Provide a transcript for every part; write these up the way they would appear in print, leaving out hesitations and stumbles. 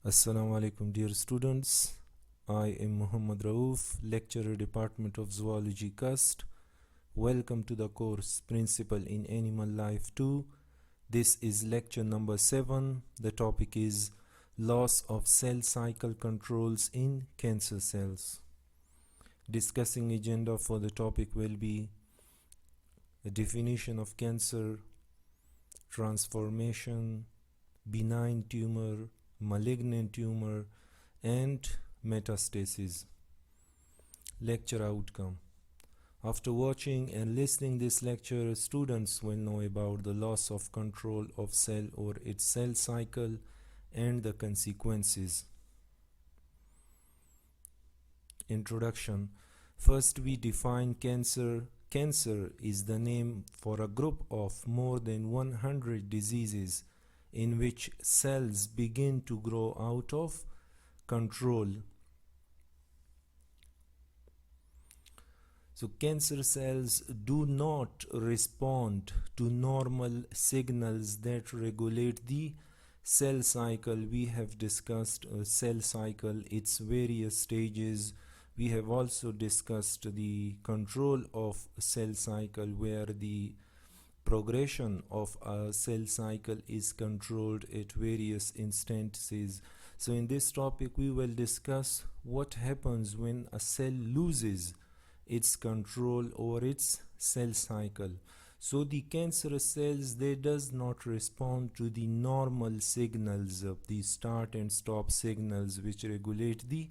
Assalamu alaikum, dear students. I am Muhammad Rauf, lecturer, Department of Zoology, Cust. Welcome to the course Principle in Animal Life 2. This is lecture number 7. The topic is Loss of Cell Cycle Controls in Cancer Cells. Discussing agenda for the topic will be a definition of cancer, transformation, benign tumor, malignant tumor, and metastasis. Lecture outcome. After watching and listening this lecture, students will know about the loss of control of cell or its cell cycle and the consequences. Introduction. First, we define cancer. Cancer is the name for a group of more than 100 diseases in which cells begin to grow out of control. So cancer cells do not respond to normal signals that regulate the cell cycle. We have discussed cell cycle, its various stages. We have also discussed the control of cell cycle, where the progression of a cell cycle is controlled at various instances. So in this topic we will discuss what happens when a cell loses its control over its cell cycle. So the cancerous cells, they does not respond to the normal signals of the start and stop signals which regulate the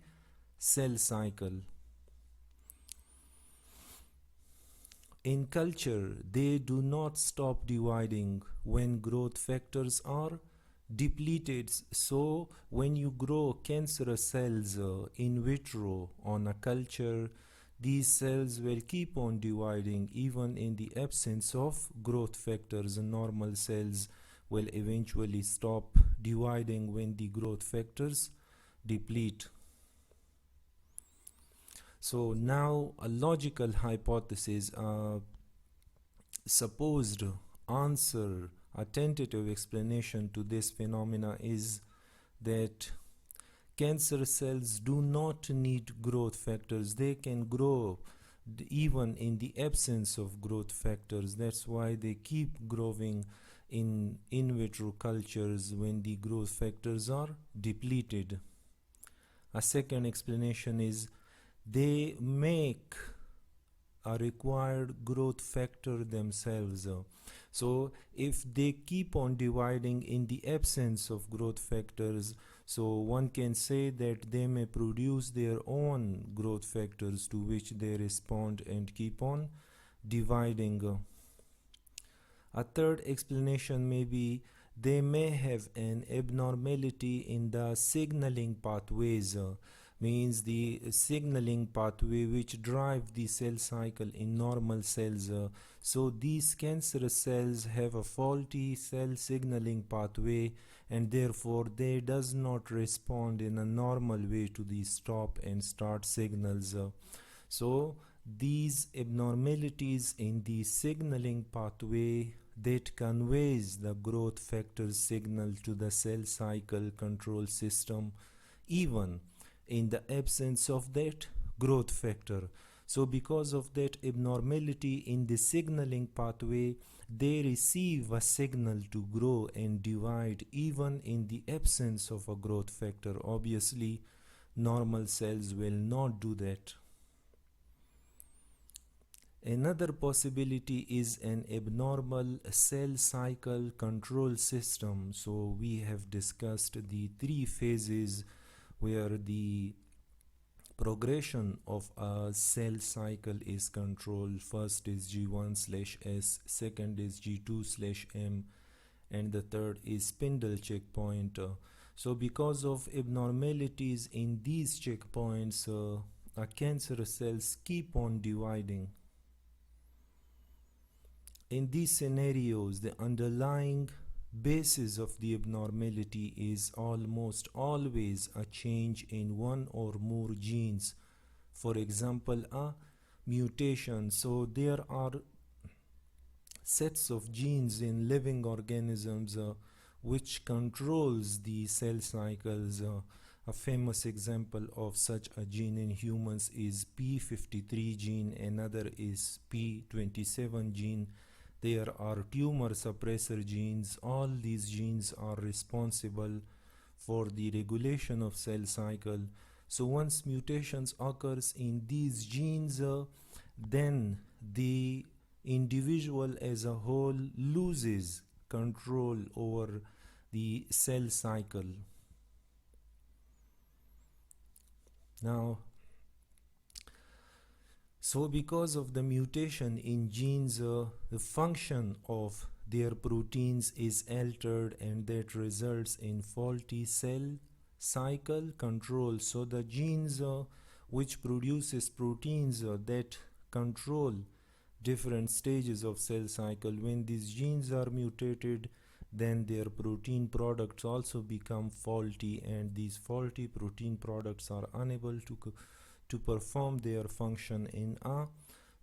cell cycle. In culture, they do not stop dividing when growth factors are depleted. So when you grow cancerous cells in vitro on a culture, these cells will keep on dividing even in the absence of growth factors. Normal cells will eventually stop dividing when the growth factors deplete. So now a logical hypothesis, a supposed answer, a tentative explanation to this phenomena is that cancer cells do not need growth factors. They can grow even in the absence of growth factors. That's why they keep growing in vitro cultures when the growth factors are depleted. A second explanation is they make a required growth factor themselves. So if they keep on dividing in the absence of growth factors, so one can say that they may produce their own growth factors to which they respond and keep on dividing. A third explanation may be they may have an abnormality in the signaling pathways, means the signaling pathway which drive the cell cycle in normal cells. So these cancerous cells have a faulty cell signaling pathway, and therefore they does not respond in a normal way to the stop and start signals. So these abnormalities in the signaling pathway that conveys the growth factor signal to the cell cycle control system even in the absence of that growth factor. So because of that abnormality in the signaling pathway, they receive a signal to grow and divide even in the absence of a growth factor. Obviously, normal cells will not do that. Another possibility is an abnormal cell cycle control system. So we have discussed the three phases where the progression of a cell cycle is controlled. First is G1/S, second is G2/M, and the third is spindle checkpoint. So because of abnormalities in these checkpoints, a cancerous cells keep on dividing. In these scenarios, the underlying basis of the abnormality is almost always a change in one or more genes. For example, a mutation. So there are sets of genes in living organisms which controls the cell cycles. A famous example of such a gene in humans is P53 gene, another is P27 gene. There are tumor suppressor genes. All these genes are responsible for the regulation of cell cycle. So once mutations occurs in these genes, then the individual as a whole loses control over the cell cycle. Now, so because of the mutation in genes, the function of their proteins is altered, and that results in faulty cell cycle control. So the genes which produces proteins that control different stages of cell cycle, when these genes are mutated, then their protein products also become faulty, and these faulty protein products are unable to perform their function in a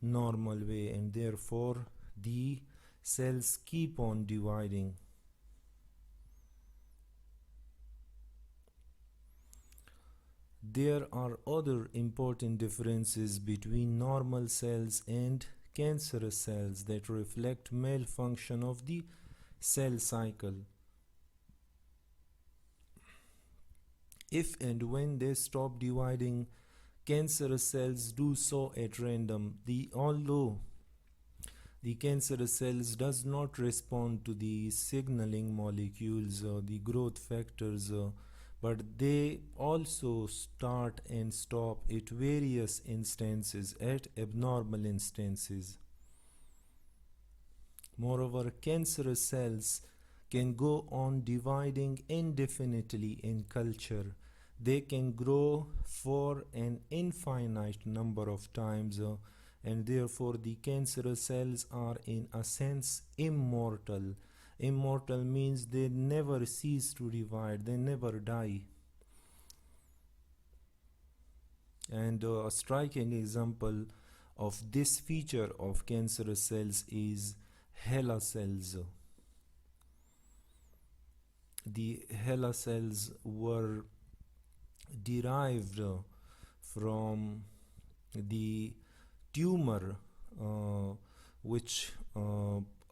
normal way, and therefore the cells keep on dividing. There are other important differences between normal cells and cancerous cells that reflect malfunction of the cell cycle. If and when they stop dividing, cancerous cells do so at random. Although the cancerous cells does not respond to the signaling molecules or the growth factors, but they also start and stop at various instances, at abnormal instances. Moreover, cancerous cells can go on dividing indefinitely in culture. They can grow for an infinite number of times, and therefore the cancerous cells are in a sense immortal. Immortal means they never cease to divide, they never die. And a striking example of this feature of cancerous cells is HeLa cells. The HeLa cells were derived from the tumor which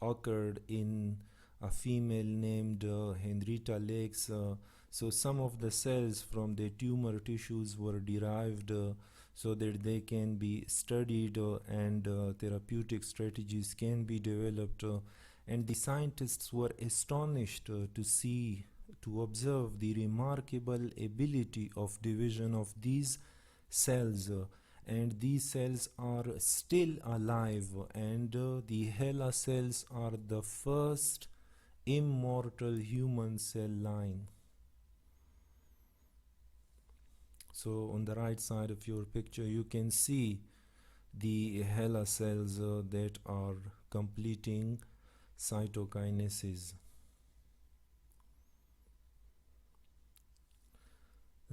occurred in a female named Henrietta Lakes. So some of the cells from the tumor tissues were derived so that they can be studied and therapeutic strategies can be developed. And the scientists were astonished to observe the remarkable ability of division of these cells. And these cells are still alive, and the HeLa cells are the first immortal human cell line. So on the right side of your picture you can see the HeLa cells that are completing cytokinesis.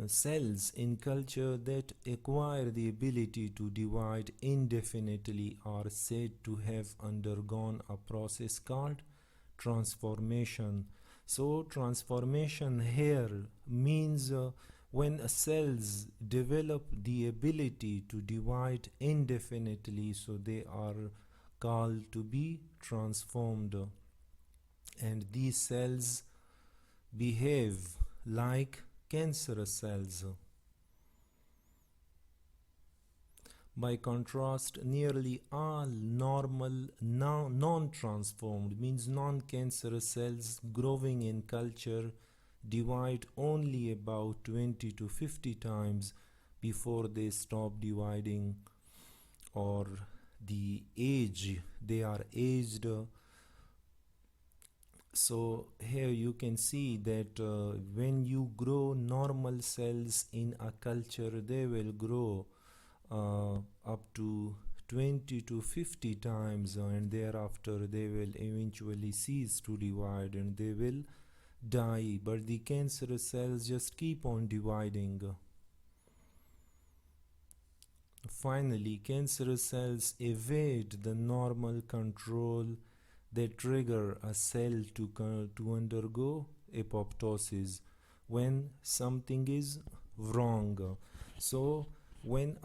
Cells in culture that acquire the ability to divide indefinitely are said to have undergone a process called transformation. So transformation here means when cells develop the ability to divide indefinitely, so they are called to be transformed, and these cells behave like cancerous cells. By contrast, nearly all normal non-transformed means non-cancerous cells growing in culture divide only about 20 to 50 times before they stop dividing, or they are aged. So here you can see that when you grow normal cells in a culture, they will grow up to 20 to 50 times, and thereafter they will eventually cease to divide and they will die. But the cancerous cells just keep on dividing. Finally, cancerous cells evade the normal control. They trigger a cell to undergo apoptosis, when something is wrong. So when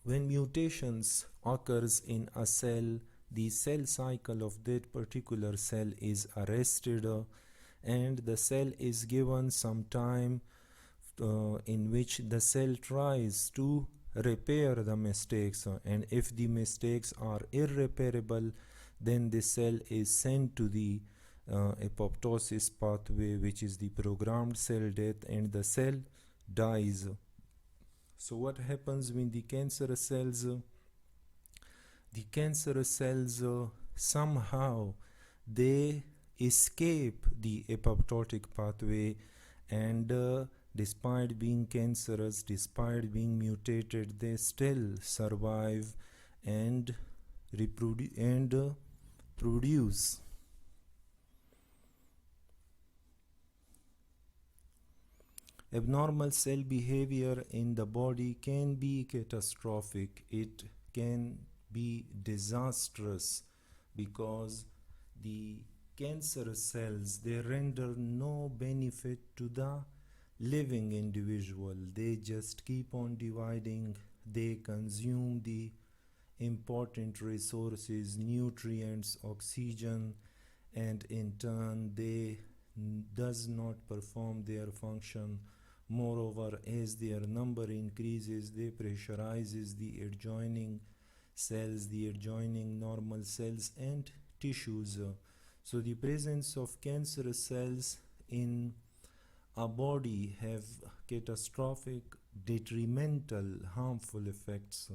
mutations occurs in a cell, the cell cycle of that particular cell is arrested, and the cell is given some time in which the cell tries to repair the mistakes, and if the mistakes are irreparable, then the cell is sent to the apoptosis pathway, which is the programmed cell death, and the cell dies. So what happens when the cancerous cells somehow they escape the apoptotic pathway, and despite being cancerous, despite being mutated, they still survive and produce. Abnormal cell behavior in the body can be catastrophic. It can be disastrous because the cancerous cells, they render no benefit to the living individual. They just keep on dividing. They consume the important resources, nutrients, oxygen, and in turn they does not perform their function. Moreover, as their number increases, they pressurizes the adjoining cells, the adjoining normal cells and tissues. So the presence of cancerous cells in a body have catastrophic, detrimental, harmful effects.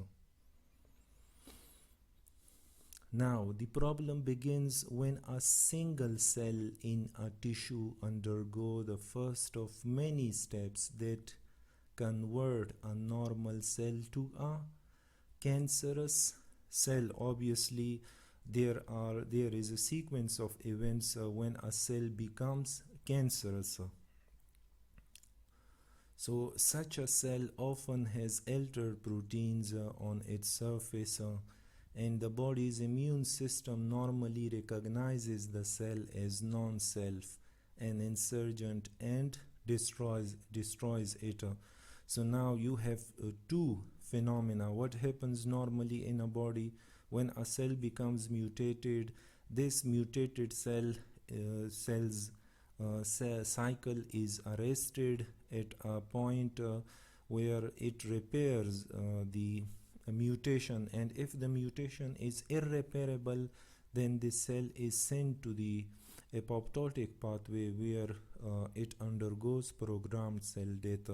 Now, the problem begins when a single cell in a tissue undergo the first of many steps that convert a normal cell to a cancerous cell. Obviously, there is a sequence of events when a cell becomes cancerous. So such a cell often has altered proteins on its surface, and the body's immune system normally recognizes the cell as non-self, an insurgent, and destroys it. So now you have two phenomena. What happens normally in a body when a cell becomes mutated? This mutated cell's cycle is arrested at a point where it repairs the mutation, and if the mutation is irreparable, then the cell is sent to the apoptotic pathway where it undergoes programmed cell death.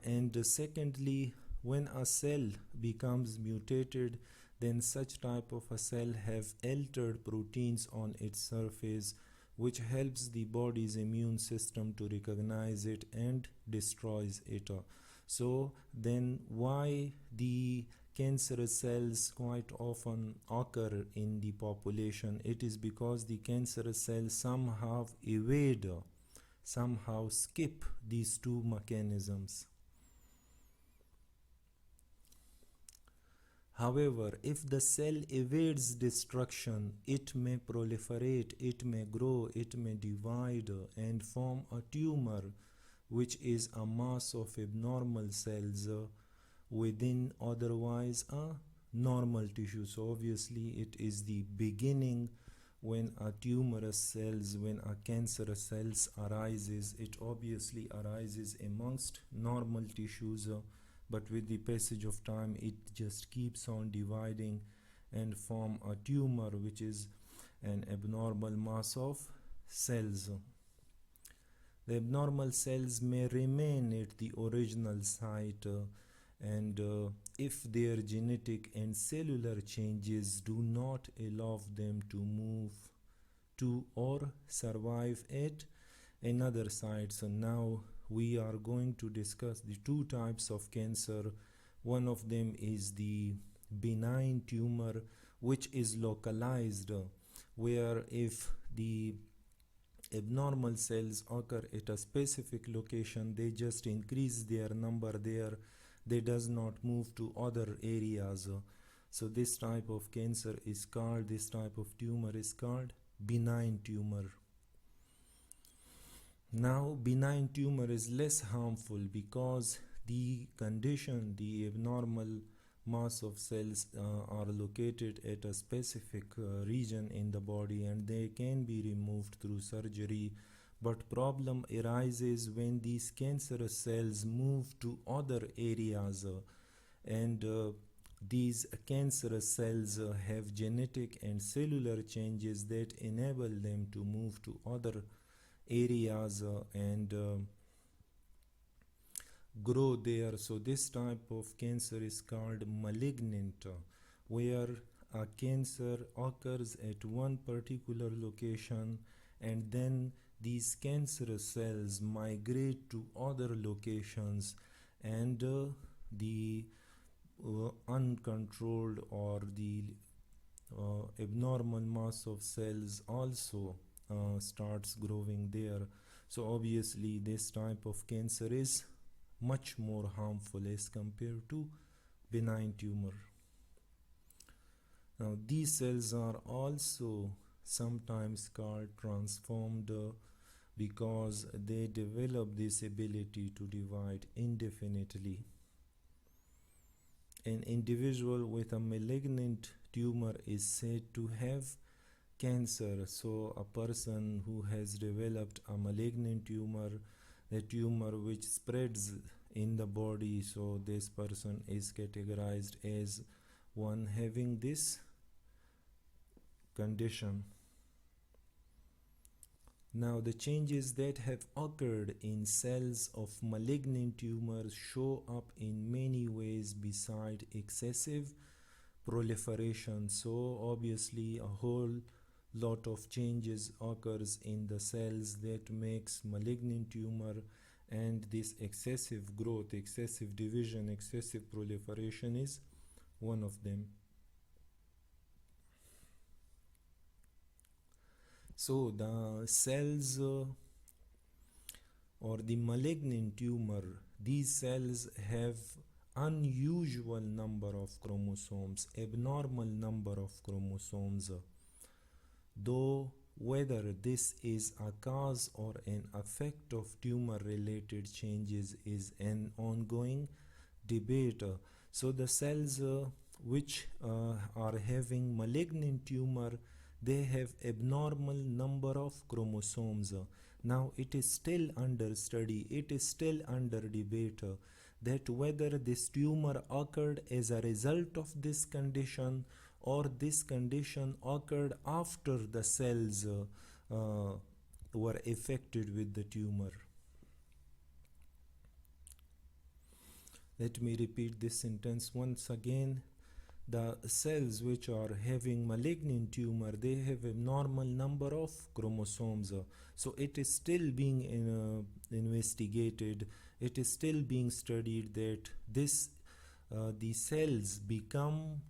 And secondly, when a cell becomes mutated, then such type of a cell have altered proteins on its surface, which helps the body's immune system to recognize it and destroys it. So then why the cancerous cells quite often occur in the population? It is because the cancerous cells somehow evade, somehow skip these two mechanisms. However, if the cell evades destruction, it may proliferate, it may grow, it may divide and form a tumor, which is a mass of abnormal cells within otherwise a normal tissue. So obviously it is the beginning when a tumorous cells, when a cancerous cells arises, it obviously arises amongst normal tissues, but with the passage of time it just keeps on dividing and form a tumor, which is an abnormal mass of cells. The abnormal cells may remain at the original site, and if their genetic and cellular changes do not allow them to move to or survive at another site. So now we are going to discuss the two types of cancer. One of them is the benign tumor, which is localized, where if the abnormal cells occur at a specific location, they just increase their number there, they does not move to other areas. So this type of cancer is called, this type of tumor is called benign tumor. Now, benign tumor is less harmful because the condition, the abnormal mass of cells are located at a specific region in the body and they can be removed through surgery. But problem arises when these cancerous cells move to other areas and these cancerous cells have genetic and cellular changes that enable them to move to other areas and grow there. So this type of cancer is called malignant, where a cancer occurs at one particular location and then these cancerous cells migrate to other locations and the uncontrolled or the abnormal mass of cells also starts growing there. So obviously this type of cancer is much more harmful as compared to benign tumor. Now these cells are also sometimes called transformed because they develop this ability to divide indefinitely. An individual with a malignant tumor is said to have cancer. So a person who has developed a malignant tumor, a tumor which spreads in the body, so this person is categorized as one having this condition. Now the changes that have occurred in cells of malignant tumors show up in many ways beside excessive proliferation. So obviously a whole lot of changes occurs in the cells that makes malignant tumor, and this excessive growth, excessive division, excessive proliferation is one of them. So the cells or the malignant tumor, these cells have unusual number of chromosomes, abnormal number of chromosomes, though whether this is a cause or an effect of tumor related changes is an ongoing debate. So the cells which are having malignant tumor, they have abnormal number of chromosomes. Now it is still under study, it is still under debate that whether this tumor occurred as a result of this condition or this condition occurred after the cells were affected with the tumor. Let me repeat this sentence once again. The cells which are having malignant tumor, they have a normal number of chromosomes. So it is still being investigated, it is still being studied that the cells become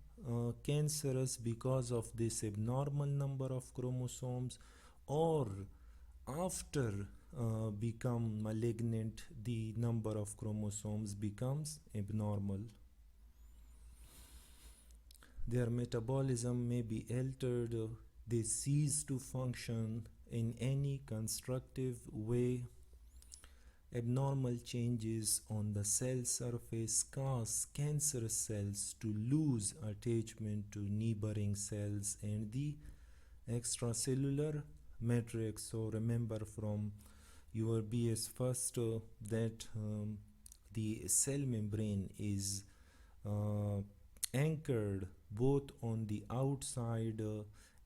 cancerous because of this abnormal number of chromosomes, or after become malignant the number of chromosomes becomes abnormal. Their metabolism may be altered, they cease to function in any constructive way. Abnormal changes on the cell surface cause cancerous cells to lose attachment to neighboring cells and the extracellular matrix. So remember from your BS first that the cell membrane is anchored both on the outside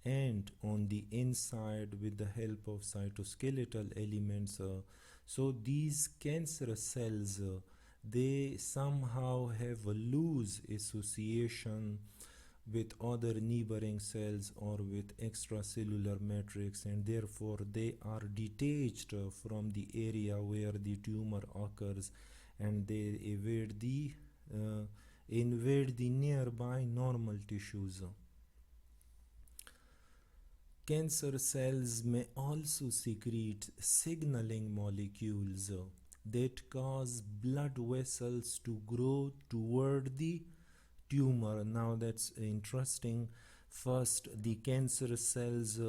and on the inside with the help of cytoskeletal elements. So these cancerous cells, they somehow have a loose association with other neighboring cells or with extracellular matrix, and therefore they are detached from the area where the tumor occurs, and they invade the nearby normal tissues. Cancer cells may also secrete signaling molecules that cause blood vessels to grow toward the tumor. Now that's interesting. First, the cancer cells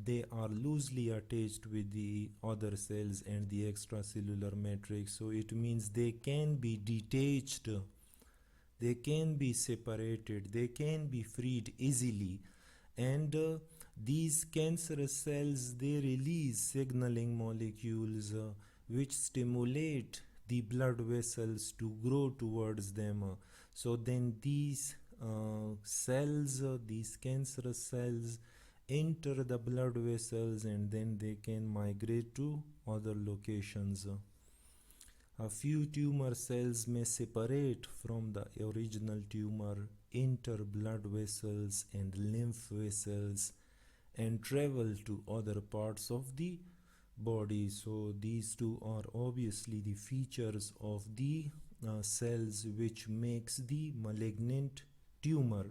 they are loosely attached with the other cells and the extracellular matrix, so it means they can be detached, they can be separated, they can be freed easily. And these cancerous cells, they release signaling molecules which stimulate the blood vessels to grow towards them. So then these cells, these cancerous cells, enter the blood vessels, and then they can migrate to other locations. A few tumor cells may separate from the original tumor, enter blood vessels and lymph vessels, and travel to other parts of the body. So these two are obviously the features of the cells which makes the malignant tumor.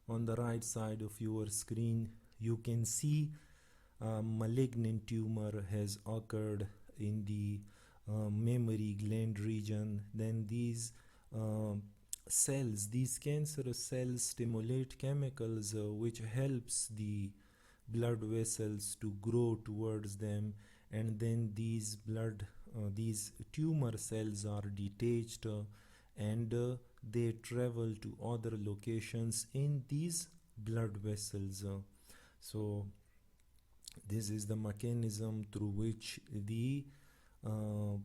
On the right side of your screen, you can see a malignant tumor has occurred in the mammary gland region. Then these cells, these cancerous cells, stimulate chemicals which helps the blood vessels to grow towards them, and then these tumor cells are detached, and they travel to other locations in these blood vessels. So this is the mechanism through which the uh,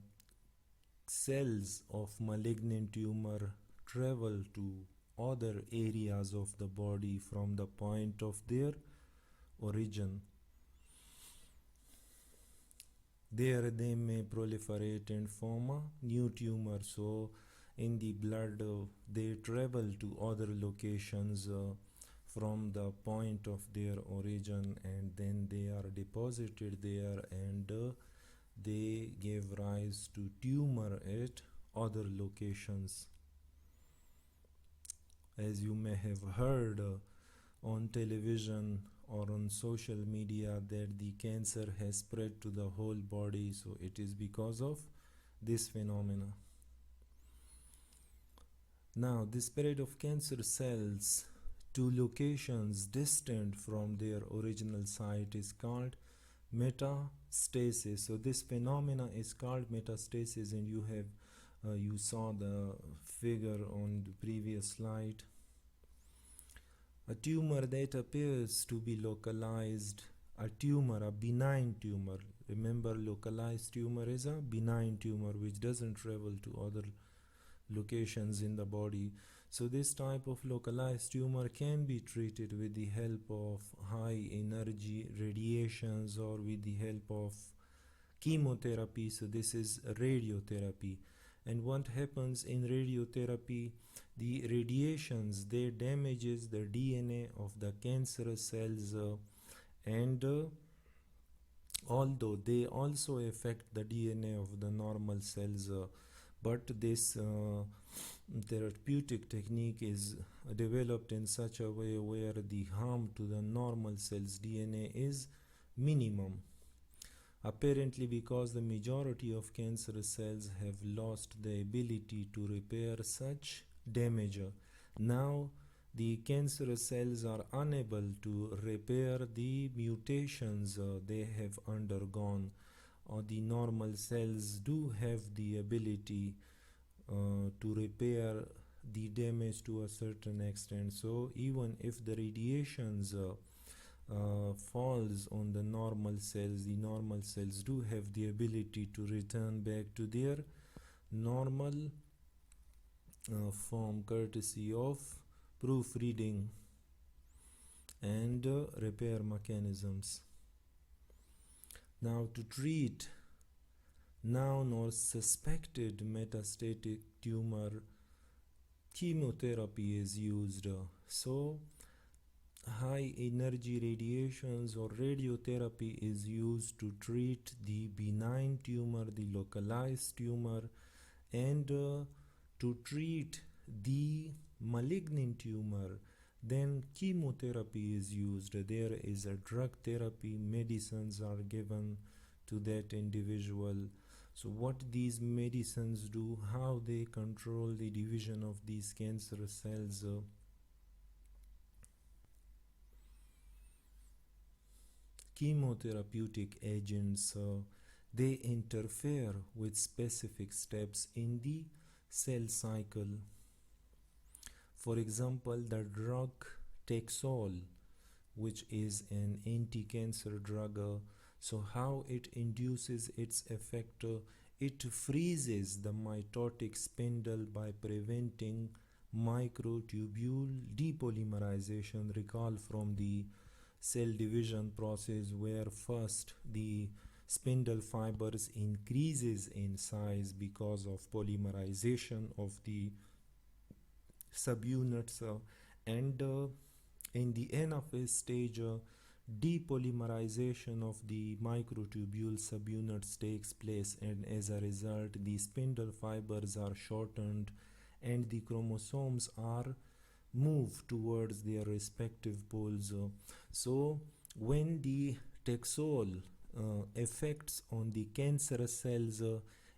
cells of malignant tumor travel to other areas of the body from the point of their origin. There they may proliferate and form a new tumor. So in the blood, they travel to other locations from the point of their origin, and then they are deposited there, and they give rise to tumor at other locations. As you may have heard on television or on social media, that the cancer has spread to the whole body, so it is because of this phenomena. Now, the spread of cancer cells to locations distant from their original site is called metastasis. So this phenomena is called metastasis, and you saw the figure on the previous slide. A tumor that appears to be localized, a benign tumor. Remember, localized tumor is a benign tumor which doesn't travel to other locations in the body. So this type of localized tumor can be treated with the help of high energy radiations or with the help of chemotherapy. So this is radiotherapy. And what happens in radiotherapy, the radiations, they damages the DNA of the cancerous cells, and although they also affect the DNA of the normal cells, but this therapeutic technique is developed in such a way where the harm to the normal cells DNA is minimum, apparently because the majority of cancerous cells have lost the ability to repair such damage. Now the cancerous cells are unable to repair the mutations they have undergone. The normal cells do have the ability to repair the damage to a certain extent. So even if the radiations falls on the normal cells do have the ability to return back to their normal form, courtesy of proofreading and repair mechanisms. Now, to treat known or suspected metastatic tumor, chemotherapy is used. So high energy radiations or radiotherapy is used to treat the benign tumor, the localized tumor, and to treat the malignant tumor, then chemotherapy is used. There is a drug therapy, medicines are given to that individual. So what these medicines do, how they control the division of these cancerous cells, chemotherapeutic agents, they interfere with specific steps in the cell cycle. For example, the drug Taxol, which is an anti-cancer drug, so how it induces its effect, it freezes the mitotic spindle by preventing microtubule depolymerization. Recall from the cell division process where first the spindle fibers increases in size because of polymerization of the subunits, and in the anaphase stage, depolymerization of the microtubule subunits takes place, and as a result the spindle fibers are shortened and the chromosomes are moved towards their respective poles. So when the Taxol effects on the cancerous cells,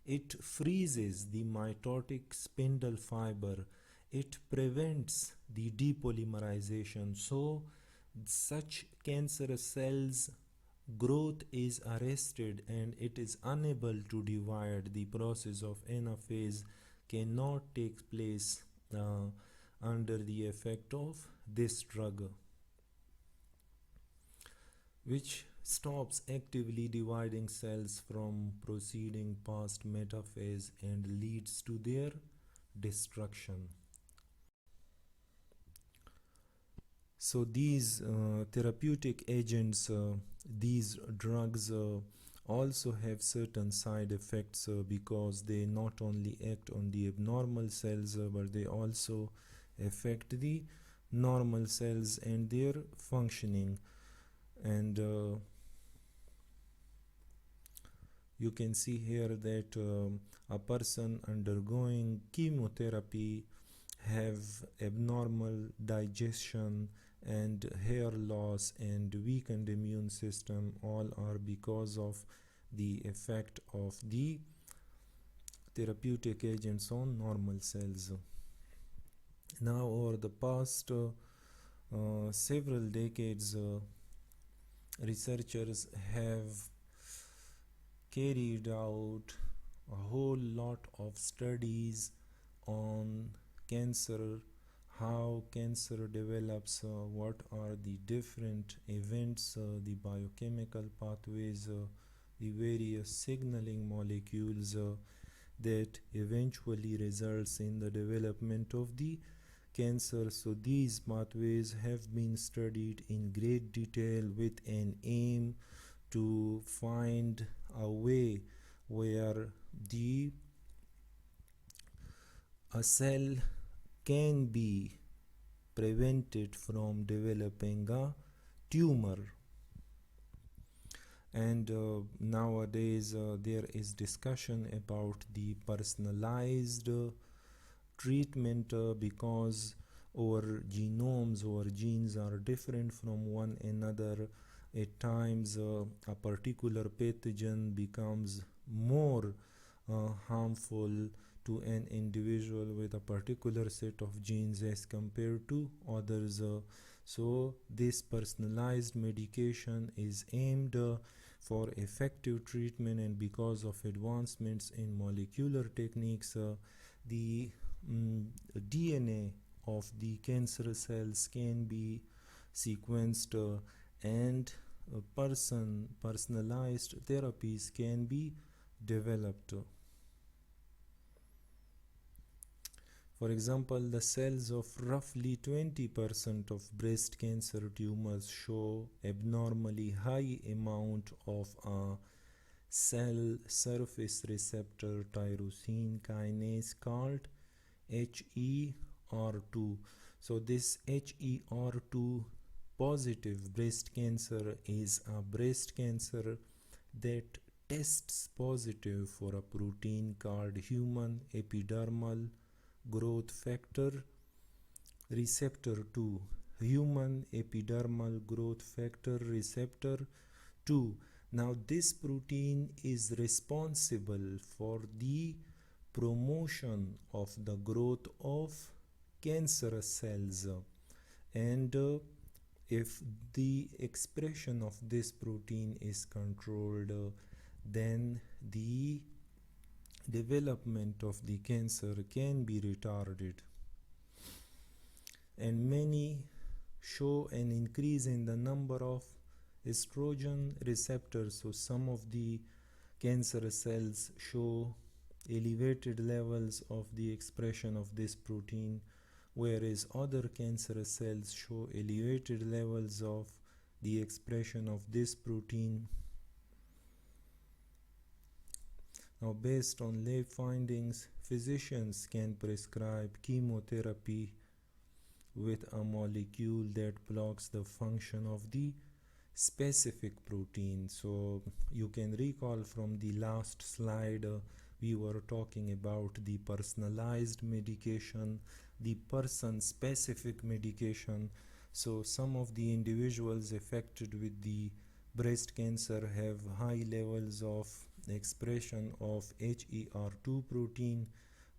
it freezes the mitotic spindle fiber, it prevents the depolymerization, so such cancerous cells growth is arrested and it is unable to divide. The process of anaphase cannot take place under the effect of this drug, which stops actively dividing cells from proceeding past metaphase and leads to their destruction. So these therapeutic agents, these drugs also have certain side effects because they not only act on the abnormal cells but they also affect the normal cells and their functioning. And you can see here that a person undergoing chemotherapy have abnormal digestion and hair loss and weakened immune system, all are because of the effect of the therapeutic agents on normal cells. Now over the past several decades, researchers have carried out a whole lot of studies on cancer, how cancer develops, what are the different events, the biochemical pathways, the various signaling molecules that eventually results in the development of the cancer. So these pathways have been studied in great detail with an aim to find a way where a cell can be prevented from developing a tumor. And nowadays there is discussion about the personalized treatment because our genomes or genes are different from one another. At times a particular pathogen becomes more harmful to an individual with a particular set of genes as compared to others. So this personalized medication is aimed for effective treatment, and because of advancements in molecular techniques, the DNA of the cancer cells can be sequenced and personalized therapies can be developed. For example, the cells of roughly 20% of breast cancer tumors show abnormally high amount of a cell surface receptor tyrosine kinase called HER2. So this HER2 positive breast cancer is a breast cancer that tests positive for a protein called human epidermal growth factor receptor 2, human epidermal growth factor receptor 2. Now this protein is responsible for the promotion of the growth of cancerous cells, and if the expression of this protein is controlled, then the development of the cancer can be retarded. And many show an increase in the number of estrogen receptors. So some of the cancer cells show elevated levels of the expression of this protein, whereas other cancer cells show elevated levels of the expression of this protein. Now, based on lab findings, physicians can prescribe chemotherapy with a molecule that blocks the function of the specific protein. So you can recall from the last slide, we were talking about the personalized medication, the person specific medication. So some of the individuals affected with the breast cancer have high levels of expression of HER2 protein,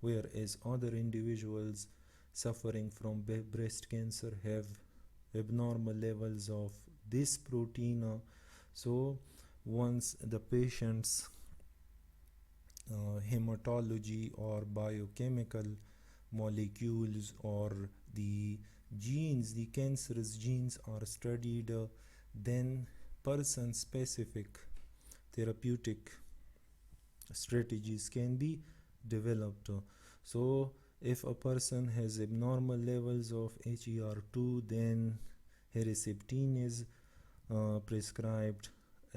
whereas other individuals suffering from breast cancer have abnormal levels of this protein. So once the patient's hematology or biochemical molecules or the genes, the cancerous genes are studied, then person specific therapeutic strategies can be developed. So if a person has abnormal levels of HER2, then herceptin is prescribed,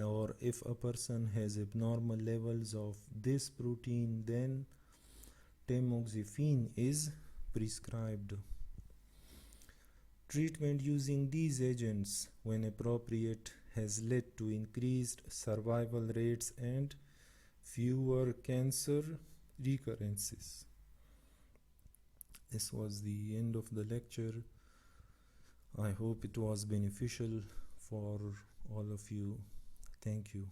or if a person has abnormal levels of this protein, then tamoxifen is prescribed. Treatment using these agents, when appropriate, has led to increased survival rates and fewer cancer recurrences. This was the end of the lecture. I hope it was beneficial for all of you. Thank you.